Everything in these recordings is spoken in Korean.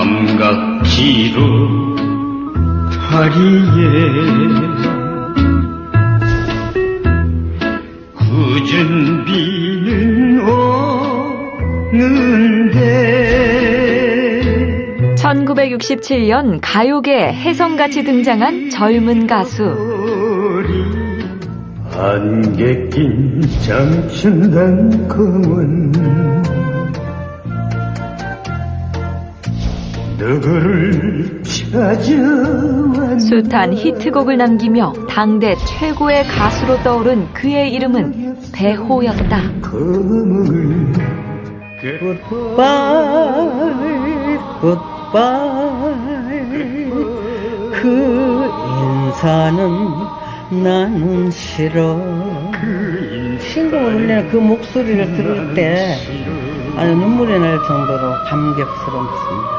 삼각지로 다리에 굳은 비는 오는데 1967년 가요계 혜성같이 등장한 젊은 가수. 안개 낀 장춘단 검은 누구를 찾아왔나. 숱한 히트곡을 남기며 당대 최고의 가수로 떠오른 그의 이름은 배호였다. Goodbye, goodbye. 그 인사는 나는 싫어. 신곡을 울리는 그 목소리를 들을 때 아주 눈물이 날 정도로 감격스럽습니다.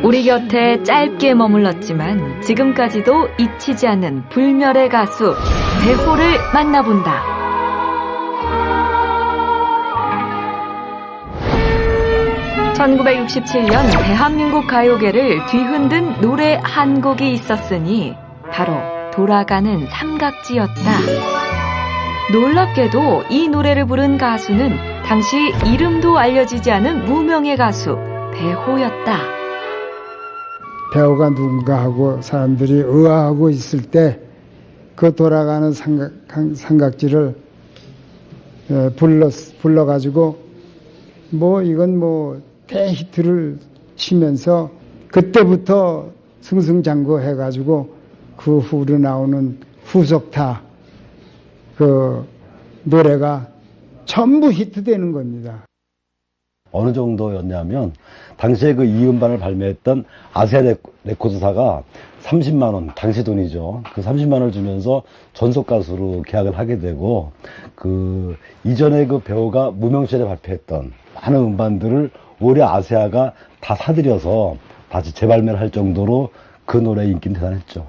우리 곁에 짧게 머물렀지만 지금까지도 잊히지 않는 불멸의 가수 배호를 만나본다. (1967년) 대한민국 가요계를 뒤흔든 노래 한 곡이 있었으니 바로 돌아가는 삼각지였다. 놀랍게도 이 노래를 부른 가수는 당시 이름도 알려지지 않은 무명의 가수 배호였다. 배호가 누군가 하고 사람들이 의아하고 있을 때 그 돌아가는 삼각지를 불러가지고 이건 대히트를 치면서 그때부터 승승장구해가지고 그 후로 나오는 후속타 그 노래가 전부 히트되는 겁니다. 어느 정도였냐면 당시에 그 이음반을 발매했던 아세아 레코드사가 30만 원, 당시 돈이죠. 그 30만 원을 주면서 전속 가수로 계약을 하게 되고, 그 이전에 그 배우가 무명시절에 발표했던 많은 음반들을 오히려 아세아가 다 사들여서 다시 재발매를 할 정도로 그 노래의 인기는 대단했죠.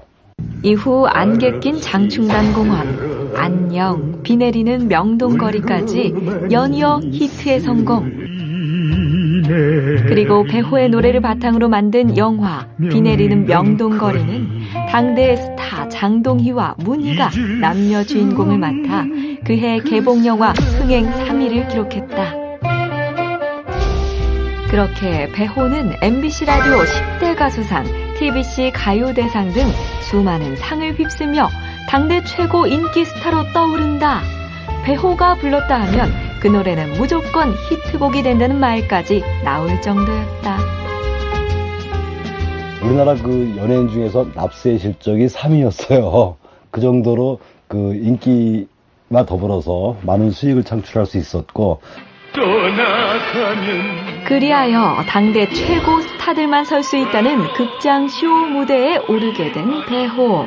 이후 안개 낀 장충단공원, 안녕, 비 내리는 명동거리까지 연이어 히트에 성공. 그리고 배호의 노래를 바탕으로 만든 영화 비 내리는 명동거리는 당대의 스타 장동희와 문희가 남녀 주인공을 맡아 그해 개봉 영화 흥행 3위를 기록했다. 그렇게 배호는 MBC 라디오 10대 가수상, TBC 가요대상 등 수많은 상을 휩쓰며 당대 최고 인기 스타로 떠오른다. 배호가 불렀다 하면 그 노래는 무조건 히트곡이 된다는 말까지 나올 정도였다. 우리나라 그 연예인 중에서 납세의 실적이 3위였어요. 그 정도로 그 인기와 더불어서 많은 수익을 창출할 수 있었고, 그리하여 당대 최고 스타들만 설 수 있다는 극장 쇼 무대에 오르게 된 배호.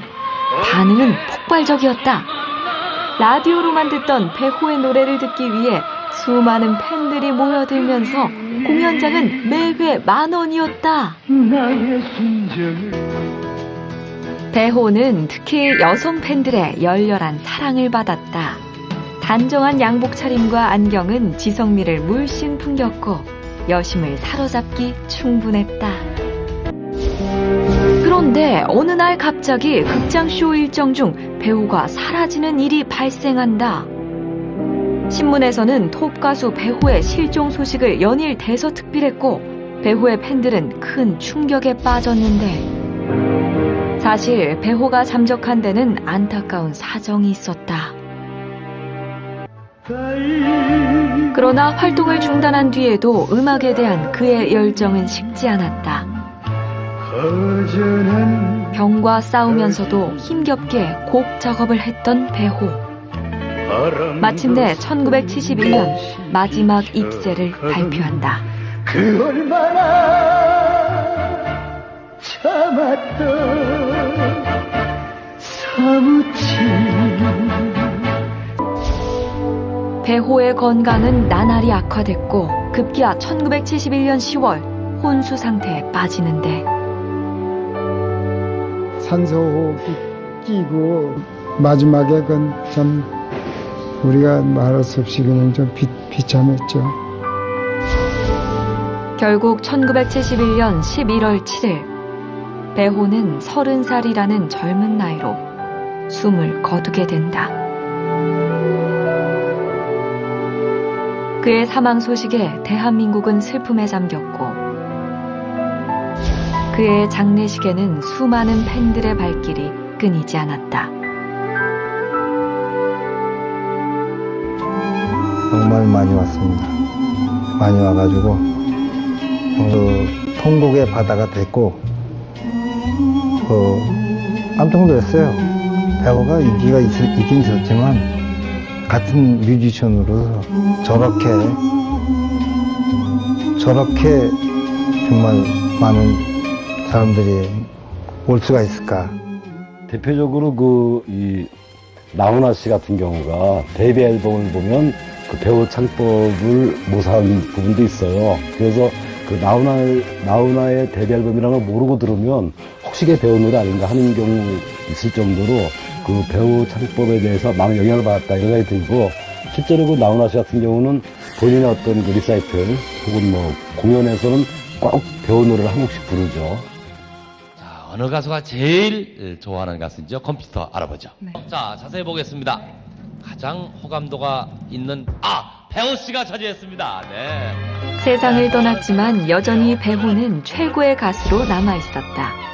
반응은 폭발적이었다. 라디오로만 듣던 배호의 노래를 듣기 위해 수많은 팬들이 모여들면서 공연장은 매회 10,000원이었다. 배호는 특히 여성 팬들의 열렬한 사랑을 받았다. 단정한 양복 차림과 안경은 지성미를 물씬 풍겼고 여심을 사로잡기 충분했다. 그런데 어느 날 갑자기 극장쇼 일정 중 배호가 사라지는 일이 발생한다. 신문에서는 톱 가수 배호의 실종 소식을 연일 대서특필했고 배호의 팬들은 큰 충격에 빠졌는데 사실 배호가 잠적한 데는 안타까운 사정이 있었다. 그러나 활동을 중단한 뒤에도 음악에 대한 그의 열정은 식지 않았다. 병과 싸우면서도 힘겹게 곡 작업을 했던 배호. 마침내 1971년 마지막 입세를 발표한다. 그 얼마나 참았던 사무친. 배호의 건강은 나날이 악화됐고 급기야 1971년 10월 혼수 상태에 빠지는데 산소호흡이 끼고 마지막에 그건 참 우리가 말할 수 없이 그냥 좀 비참했죠. 결국 1971년 11월 7일 배호는 30살이라는 젊은 나이로 숨을 거두게 된다. 그의 사망 소식에 대한민국은 슬픔에 잠겼고 그의 장례식에는 수많은 팬들의 발길이 끊이지 않았다. 정말 많이 왔습니다. 많이 와가지고 통곡의 바다가 됐고 깜짝 놀랐어요. 배우가 인기가 있긴 있었지만 같은 뮤지션으로서 저렇게 정말 많은 사람들이 올 수가 있을까. 대표적으로 이 나훈아 씨 같은 경우가 데뷔 앨범을 보면 그 배우 창법을 모사한 부분도 있어요. 그래서 그 나훈아의 데뷔 앨범이라는 걸 모르고 들으면 혹시 이게 배우 노래 아닌가 하는 경우 있을 정도로 그 배우 창법에 대해서 많은 영향을 받았다 이런 생각이 들고, 실제로 그 나훈아 씨 같은 경우는 본인의 어떤 그 리사이틀 혹은 뭐 공연에서는 꼭 배우 노래를 한 곡씩 부르죠. 자, 어느 가수가 제일 좋아하는 가수인지요? 컴퓨터 알아보죠. 네. 자, 자세히 보겠습니다. 가장 호감도가 있는 배우 씨가 차지했습니다. 네. 세상을 떠났지만 여전히 배호는 최고의 가수로 남아있었다.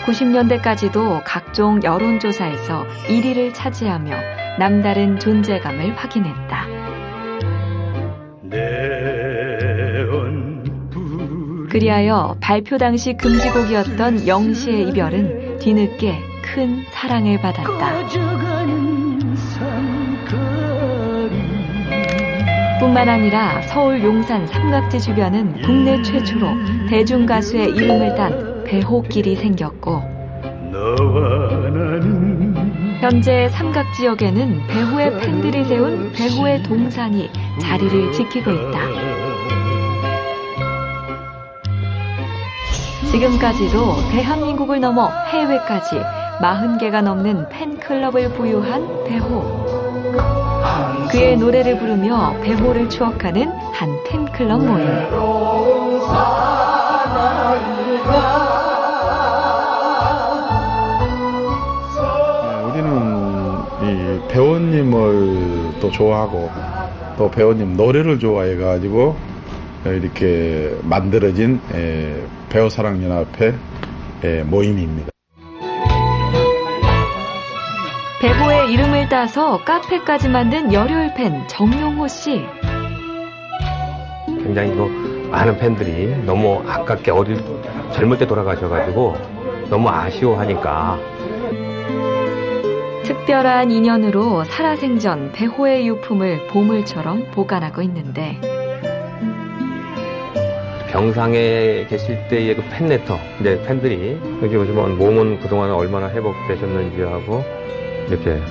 90년대까지도 각종 여론조사에서 1위를 차지하며 남다른 존재감을 확인했다. 그리하여 발표 당시 금지곡이었던 영시의 이별은 뒤늦게 큰 사랑을 받았다. 뿐만 아니라 서울 용산 삼각지 주변은 국내 최초로 대중가수의 이름을 딴 배호길이 생겼고, 현재 삼각지역에는 배호의 팬들이 세운 배호의 동상이 자리를 지키고 있다. 지금까지도 대한민국을 넘어 해외까지 40개가 넘는 팬클럽을 보유한 배호. 그의 노래를 부르며 배호를 추억하는 한 팬클럽 모임. 우리는 이 배우님을 또 좋아하고 또 배우님 노래를 좋아해가지고 이렇게 만들어진 배우사랑연합회 모임입니다. 배호의 이름을 따서 카페까지 만든 열혈 팬 정용호 씨. 굉장히 많은 팬들이 너무 아깝게 젊을 때 돌아가셔가지고 너무 아쉬워하니까. 특별한 인연으로 살아생전 배호의 유품을 보물처럼 보관하고 있는데, 병상에 계실 때의 그 팬레터, 이제 팬들이 요즘은 몸은 그동안 얼마나 회복되셨는지 하고 이렇게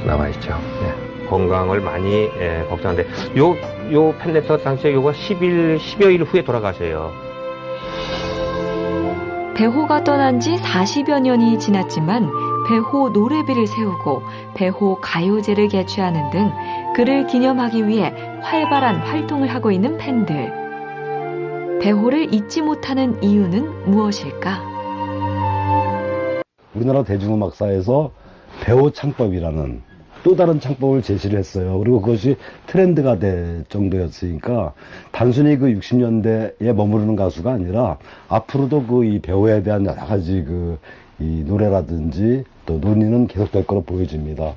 나와 있죠. 네. 건강을 많이 걱정하는데 요 팬레터 당시에 요거 10여일 후에 돌아가셔요. 배호가 떠난 지 40여 년이 지났지만 배호 노래비를 세우고 배호 가요제를 개최하는 등 그를 기념하기 위해 활발한 활동을 하고 있는 팬들. 배호를 잊지 못하는 이유는 무엇일까? 우리나라 대중음악사에서 배우 창법이라는 또 다른 창법을 제시를 했어요. 그리고 그것이 트렌드가 될 정도였으니까 단순히 그 60년대에 머무르는 가수가 아니라 앞으로도 이 배우에 대한 여러 가지 이 노래라든지 또 논의는 계속될 거로 보여집니다.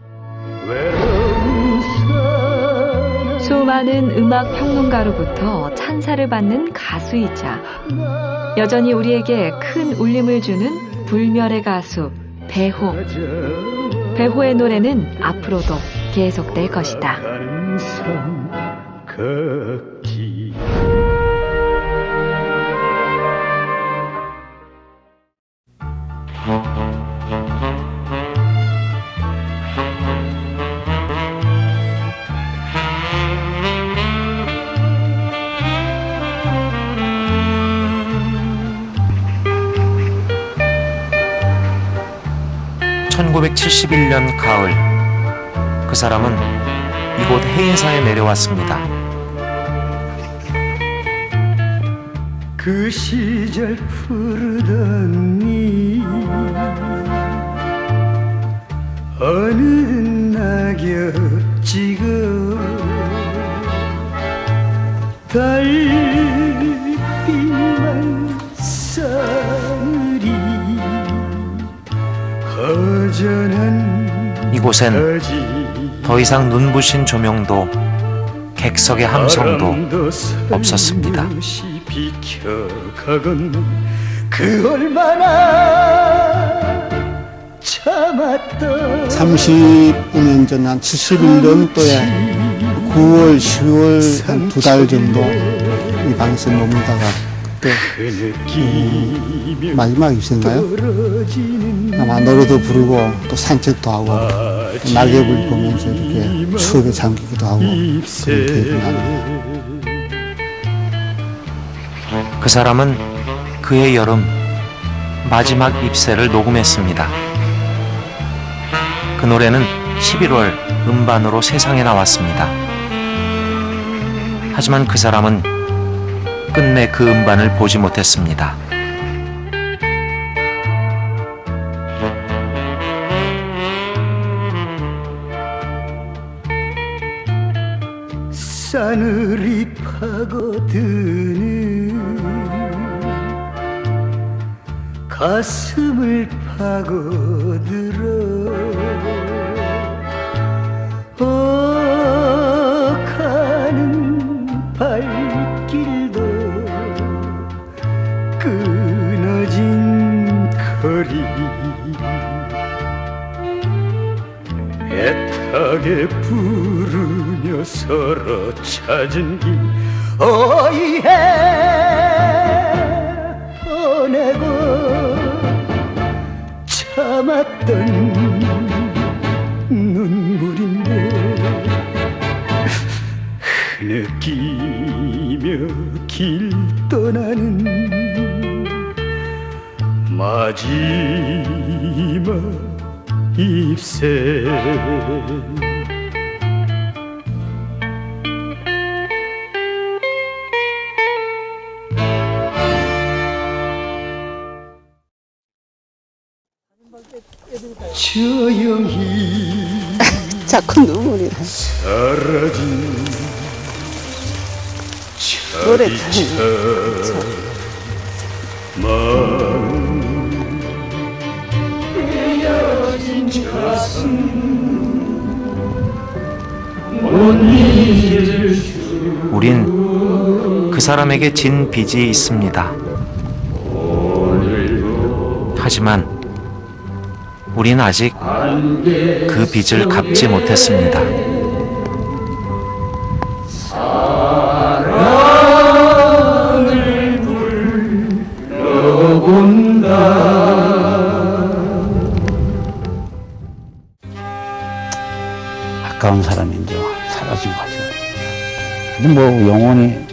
수많은 음악 평론가로부터 찬사를 받는 가수이자 여전히 우리에게 큰 울림을 주는 불멸의 가수 배호. 배호의 노래는 앞으로도 계속될 것이다. (1971년) 가을, 그 사람은 이곳 해인사에 내려왔습니다. 그 시절 푸르던 어느 낙엽 찍어 달빛만 싸늘이 허전한 이곳엔 더 이상 눈부신 조명도 객석의 함성도 없었습니다. 비켜가건 그 얼마나 참았던 35년 전 한 71년도에 9월, 10월 한 2달 정도 이 방에서 머물다가 그때 마지막 입생인가요? 아마 노래도 부르고 또 산책도 하고 또 낙엽을 보면서 이렇게 추억에 잠기기도 하고 그런 기억이 납니다. 그 사람은 그의 여름 마지막 잎새를 녹음했습니다. 그 노래는 11월 음반으로 세상에 나왔습니다. 하지만 그 사람은 끝내 그 음반을 보지 못했습니다. 싸늘이 파고드는 가슴을 파고들어 가는 발길도 끊어진 거리 애타게 부르며 서로 찾은 길 어이해 보내고 참았던 눈물인데 흐느끼며 길 떠나는 마지막 잎새 조용히 자꾸 눈물이 나. 사라진 노래 우린 그 사람에게 진 빚이 있습니다. 하지만 우린 아직 그 빚을 갚지 못했습니다. 가까운 사람이 이제 사라진 거죠. 근데 뭐 영원히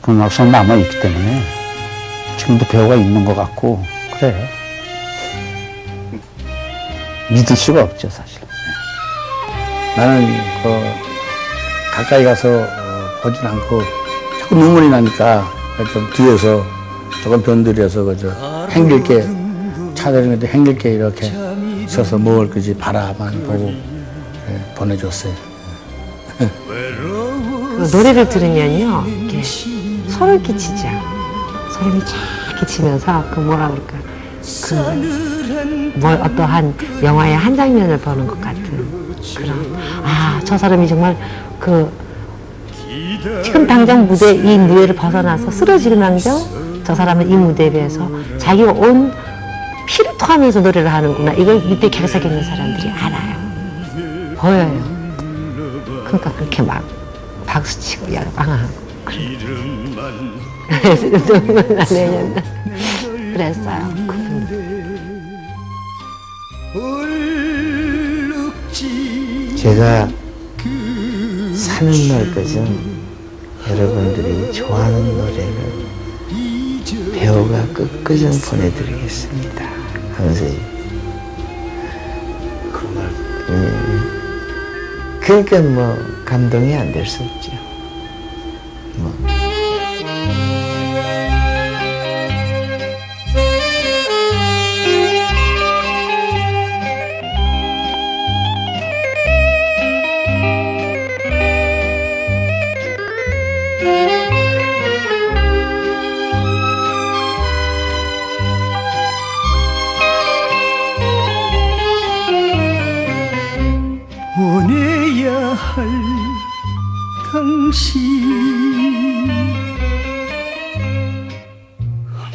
그 음악성 남아있기 때문에 지금도 배우가 있는 것 같고 그래요. 믿을 수가 없죠, 사실. 나는 가까이 가서 보진 않고 자꾸 눈물이 나니까 좀 뒤에서 조금 변들여서 그저 행길게 차들이는데 행길게 이렇게 서서 먹을 거지 바라만 보고 보내줬어요. 그 노래를 들으면요, 이렇게 소름 끼치죠. 소름이 쫙 끼치면서 그 뭐라 그럴까, 뭐 어떠한 영화의 한 장면을 보는 것 같은 그런, 저 사람이 정말 지금 당장 이 무대를 벗어나서 쓰러지는 망정 저 사람은 이 무대에 비해서 자기가 온 피를 토하면서 노래를 하는구나. 이걸 밑에 객석에 있는 사람들이 알아요. 보여요. 그러니까 그렇게 막 박수치고 열광하고 정말 내년 그랬어요. 제가 사는 날까지 여러분들이 좋아하는 노래를 배우가 끝까지 보내드리겠습니다 하면서 그러니까 뭐 감동이 안 될 수 없죠. 뭐.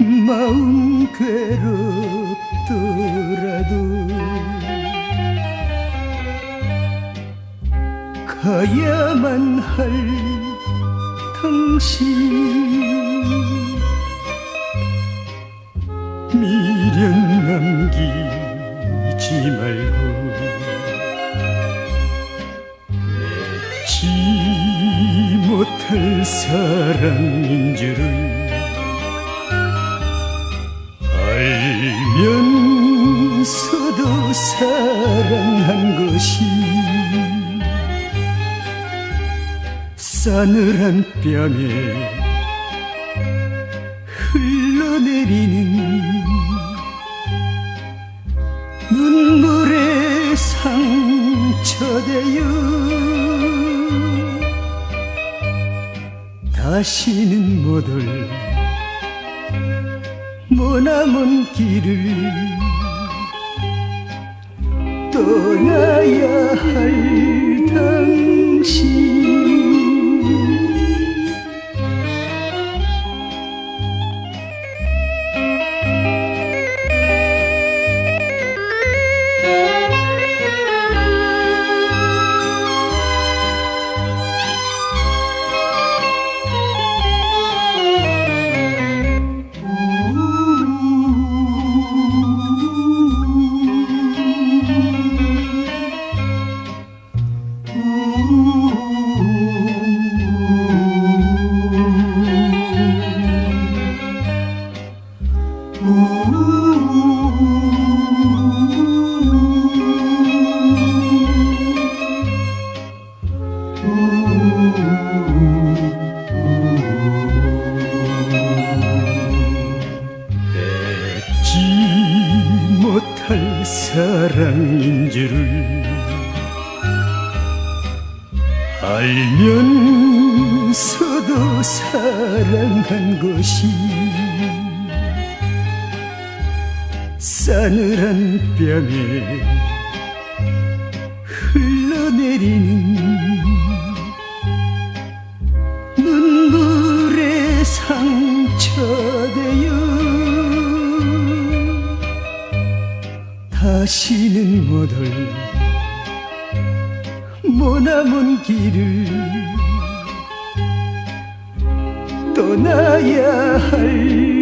마음 괴롭더라도 가야만 할 당신 미련 남기지 말고 맺지 못할 사랑인 줄을 알면서도 사랑한 것이 싸늘한 뺨에 흘러내리는 눈물의 상처되어 다시는 못 올 머나먼 길을 떠나야 할 당신 맺지 못할 사랑인 줄을 알면서도 사랑한 것이 싸늘한 뺨에 흘러내리는 눈물의 상처되어 다시는 못 올 머나먼 길을 떠나야 할